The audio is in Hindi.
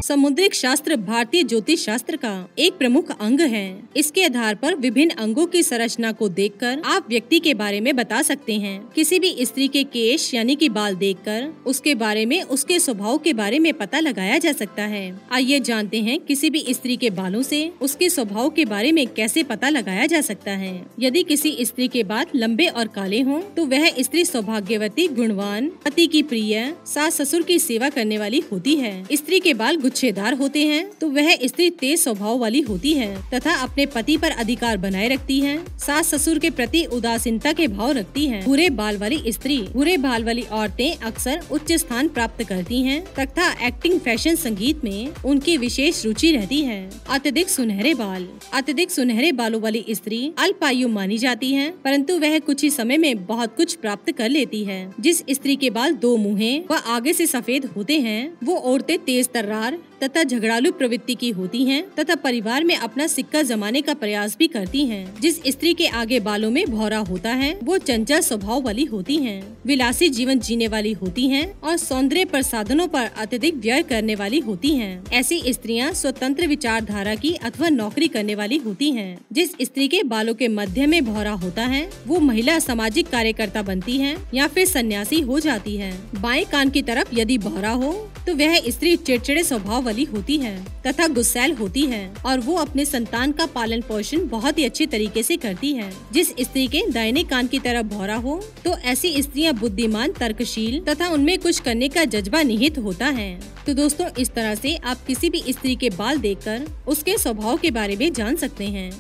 समुद्रिक शास्त्र भारतीय ज्योतिष शास्त्र का एक प्रमुख अंग है। इसके आधार पर विभिन्न अंगों की संरचना को देखकर आप व्यक्ति के बारे में बता सकते हैं। किसी भी स्त्री के केश यानी कि बाल देखकर उसके बारे में, उसके स्वभाव के बारे में पता लगाया जा सकता है। आइए जानते हैं किसी भी स्त्री के बालों से उसके स्वभाव के बारे में कैसे पता लगाया जा सकता है। यदि किसी स्त्री के बाल लंबे और काले हों, तो वह स्त्री सौभाग्यवती, गुणवान, पति की प्रिय, सास ससुर की सेवा करने वाली होती है। स्त्री के बाल गुच्छेदार होते हैं तो वह स्त्री तेज स्वभाव वाली होती है तथा अपने पति पर अधिकार बनाए रखती है। सास ससुर के प्रति उदासीनता के भाव रखती है। भूरे बाल वाली औरतें अक्सर उच्च स्थान प्राप्त करती हैं तथा एक्टिंग, फैशन, संगीत में उनकी विशेष रुचि रहती है। अत्यधिक सुनहरे बालों वाली स्त्री अल्पायु मानी जाती है, परंतु वह कुछ ही समय में बहुत कुछ प्राप्त कर लेती है। जिस स्त्री के बाल दो मुँहे व आगे से सफेद होते हैं, वो औरतें तेज तर्रार तथा झगड़ालू प्रवृत्ति की होती हैं तथा परिवार में अपना सिक्का जमाने का प्रयास भी करती हैं। जिस स्त्री के आगे बालों में भौरा होता है, वो चंचल स्वभाव वाली होती हैं, विलासी जीवन जीने वाली होती हैं और सौंदर्य प्रसाधनों पर अत्यधिक व्यय करने वाली होती हैं। ऐसी स्त्रियां स्वतंत्र विचारधारा की अथवा नौकरी करने वाली होती हैं। जिस स्त्री के बालों के मध्य में भौरा होता है, वो महिला सामाजिक कार्यकर्ता बनती है या फिर सन्यासी हो जाती है। बाएं कान की तरफ यदि भौरा हो तो वह स्त्री चिड़चिड़े स्वभाव वाली होती है तथा गुस्सैल होती है और वो अपने संतान का पालन पोषण बहुत ही अच्छे तरीके से करती है। जिस स्त्री के दाहिने कान की तरफ भौरा हो तो ऐसी स्त्रियां बुद्धिमान, तर्कशील तथा उनमें कुछ करने का जज्बा निहित होता है। तो दोस्तों, इस तरह से आप किसी भी स्त्री के बाल देखकर उसके स्वभाव के बारे में जान सकते हैं।